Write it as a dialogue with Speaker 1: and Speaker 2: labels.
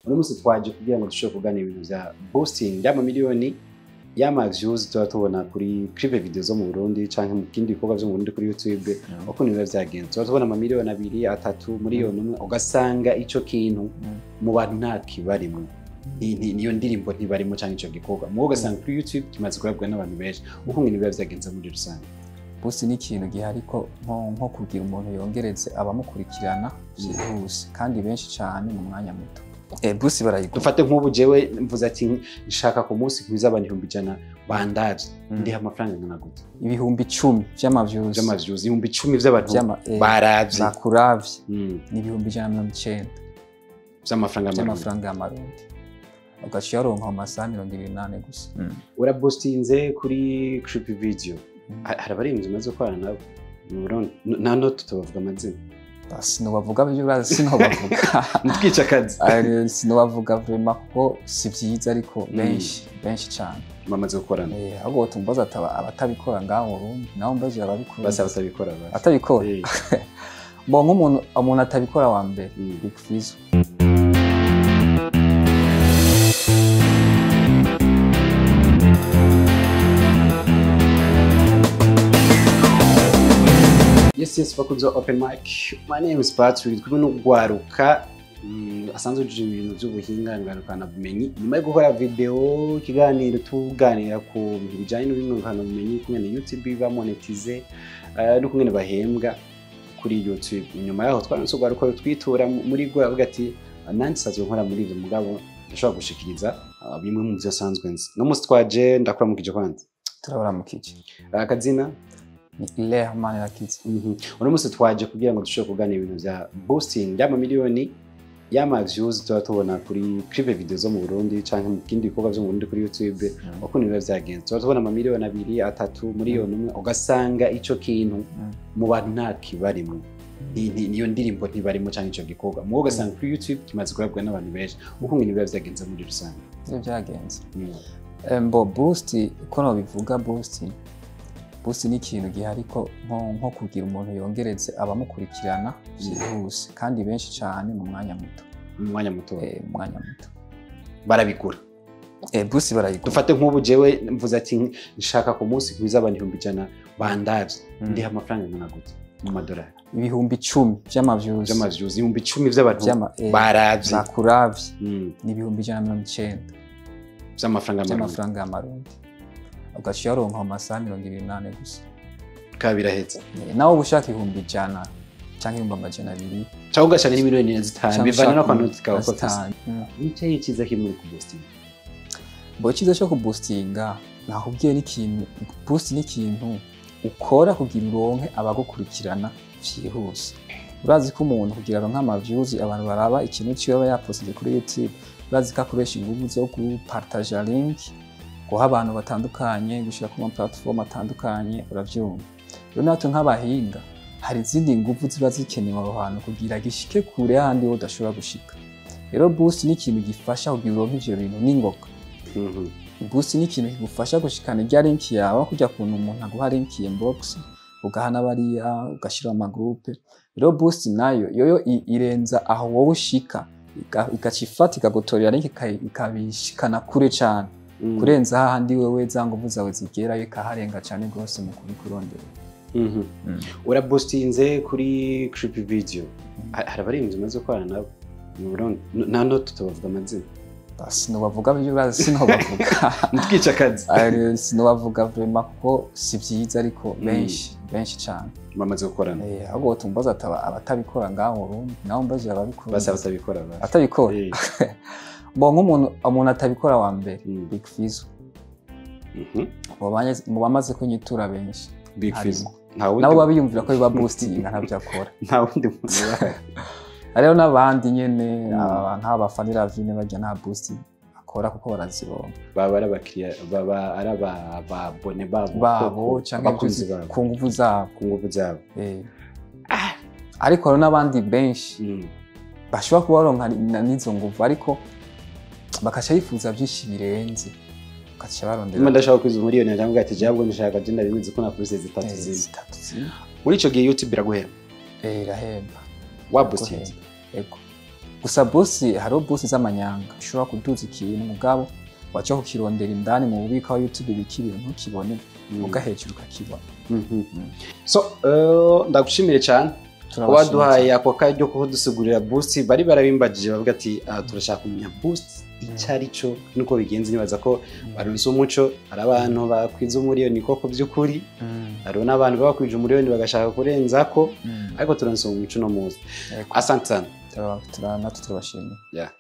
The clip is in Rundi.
Speaker 1: uno musi twaje kugira ngo dushobore kugana ibintu vya boosting y'amamiliyoni y'ama views tuba tubona kuri clip video zo mu Burundi canke mu kindi bikorwa vyo mu Burundi kuri YouTube uko niba vyagenze tuba tubona amamiliyoni 2 3 miliyoni 1 ugasanga ico kintu mu bantu nta kibarimo niyo ndirimbo ntibarimo canke ico gikorwa mu ugasanga kuri YouTube kimaze kurabwa n'abantu benshi uko niba vyagenze muri rusange.
Speaker 2: Boost ni ikintu gihe ariko nko kugira umuntu yongereze abamukurikirana byihuse kandi benshi cyane mu mwanya muto. Boost barayigura.
Speaker 1: Dufate nk'ubu jewe mvuze ati nshaka ku munsi kwiza abantu 100 bandavye ndiha amafaranga ngana gute?
Speaker 2: Ibihumbi 10 vy'amaviews.
Speaker 1: Vy'amaviews ibihumbi 10 vy'abantu baravye.
Speaker 2: Bakuravye. Ni ibihumbi 190
Speaker 1: vy'amafaranga
Speaker 2: y'amarundi. Ugaciye aronka amasaha 28 gusa.
Speaker 1: Uraboostinze kuri clip video. Harabarinzi maze kwana nabo mu Burundi nano tutobavuga amazina
Speaker 2: sinobavuga byo urazi sinobavuga
Speaker 1: nitwica akazi
Speaker 2: sinobavuga vraiment ko si vyiza ariko benshi cyane
Speaker 1: bamaze gukorana
Speaker 2: ahubwo tumbaza abatabikora ngaho mu Burundi naho mbaje ababikora
Speaker 1: basa batabikora
Speaker 2: bo nk'umuntu atabikora wa mbere Big Fizzo.
Speaker 1: Yes, bakunze open mic. My name is Patrick. Turi no gwaruka asanzwe uje ibintu by'ubuhinga ngurukanabumenyi. Nyuma yo gukora video kiganiro tuganira ku bintu bijanye n'ingurukanabumenyi kumwe na YouTube bamonetize no kumwe bahembwa kuri YouTube. Nyuma yaho twanse gwaruka twitura muri gwa avuga ati nanti sazwe nkora muri ivyo mugabo ndashobora gushikiriza bimwe mu byo sanzwe nzi. No musi twaje ndakora mukije kwanza.
Speaker 2: Turabara mukije.
Speaker 1: Akazina
Speaker 2: Hilaire Manirakiza.
Speaker 1: Uno musi twaje kugira ngo dushobore kugana ibintu vya boosting y'amamiliyoni y'ama views tuba tubona kuri clip video zo mu Burundi canke mu kindi bikorwa vyo mu Burundi kuri YouTube uko niba vyagenze tuba tubona amamiliyoni 2 3 miliyoni 1 ugasanga ico kintu mu bantu nta kibarimo niyo ndirimbo ntibarimo canke ico gikorwa mu ugasanga kuri YouTube kimaze kurabwa n'abantu benshi uko niba vyagenze muri rusange.
Speaker 2: Ivyo vyagenze mbo boost uko no bivuga Boost ni ikintu gihe ariko nko kugira umuntu yongereze abamukurikirana byihuse kandi benshi cyane mu mwanya muto.
Speaker 1: Mu mwanya muto.
Speaker 2: Mu mwanya muto.
Speaker 1: Barabikura.
Speaker 2: Boost barayigura.
Speaker 1: Dufate nk'ubu jewe mvuze ati nshaka ku munsi kwiza abantu 100 bandavye ndiha amafaranga ngana gute mu madolari?
Speaker 2: Ibihumbi 10 vy'amaviews.
Speaker 1: Vy'amaviews ibihumbi 10 vy'abantu baravye.
Speaker 2: Bakuravye. Ni ibihumbi 190
Speaker 1: vy'amafaranga
Speaker 2: y'amarundi. Ugaciye aronka amasaha 28 gusa
Speaker 1: kabirahetse
Speaker 2: nawe ubushaka 100 canke 200
Speaker 1: cyangwa ugashaka n'imiliyoni 5 bivana no kwano zikaba kofisi nicyo yikiza kimwe ku boosting
Speaker 2: bo kiza cyo ku boostinga nakubwiye n'ikintu boost n'ikintu ukora kugira uronke abagukurikirana vyihuse. Urazi ko umuntu kugira aronka ama views abantu baraba ikintu cyo yaba yaposted kuri YouTube urazi ko akoresha ingufu zo gupartager link guha abantu batandukanye gushira ku platform atandukanye uravyumva. Rero natwe nk'abahinga hari izindi ngufu ziba zikenewe aho hantu kugira gishike kure handi udashobora gushika. Rero boost ni ikintu gifasha kugira uronke ivyo bintu n'ingoga. Boost ni ikintu kigufasha gushikana rya link yawe kujya kuntu umuntu aguha link inbox ugahana bariya ugashira ama groupe. Rero boost nayo yoyo irenza aho wowe ushika igacifata ikagotorera link ikabishikana kure cyane. Kurenza hahandi wewe za nguvu zawe zigera ikaharenga cyane gose mu kubikurondera.
Speaker 1: Uraboostinze kuri clip video. Harabarinzi maze kwana nabo mu Burundi nano tutobavuga amazina.
Speaker 2: Sinobavuga byo urazi sinobavuga
Speaker 1: nitwica akazi
Speaker 2: sinobavuga vraiment ko si vyiza ariko benshi cyane
Speaker 1: bamaze gukorana
Speaker 2: ahubwo tumbaza abatabikora ngaho mu Burundi naho mbaje ababikora
Speaker 1: basa batabikora
Speaker 2: atabikora bo nk'umuntu atabikora wa mbere Big Fizzo. Mu bamaze kunyitura benshi
Speaker 1: Big Fizzo
Speaker 2: nabo babiyumvira ko biba boosting ntabyo akora
Speaker 1: nta wundi muntu
Speaker 2: Hariho n'abandi nyene abantu abafanira vine bajya nta boosting akora kuko barazironka
Speaker 1: baba ari abakiriya baba ari ababone
Speaker 2: babo cyangwa ku nguvu zabo ariko hari n'abandi benshi bashobora kuba baronka n'izo nguvu ariko bakasha yifuza byinshi birenze ukaca barondera
Speaker 1: Imana ndashaka kwiza umuriyoni cyangwa ati jabwo ndashaka agenda bimenze ko nakubise zitatu zindi muri ico gihe YouTube iraguhera
Speaker 2: irahemba
Speaker 1: waboostinze
Speaker 2: ego gusa boost hariho boost z'amanyanga ushobora kuduza ikintu mugabo waca kukirondera indani mu bubiko wa YouTube bikibintu ntukibone muga hejuru ukakibona.
Speaker 1: So ndagushimire cyane waduhaye ako karyo ko dusigurira boost bari barabimbagije bavuga ati turashaka kumenya boost icyari cyo nuko bigenze nibaza ko barunse umuco ari abantu bakwiza umuriyoni koko by'ukuri ari n'abantu bakwije umuriyoni bagashaka kurenza ko ariko turanse umuco no muzi. Asante sana.
Speaker 2: Turabashimira.
Speaker 1: Yeah.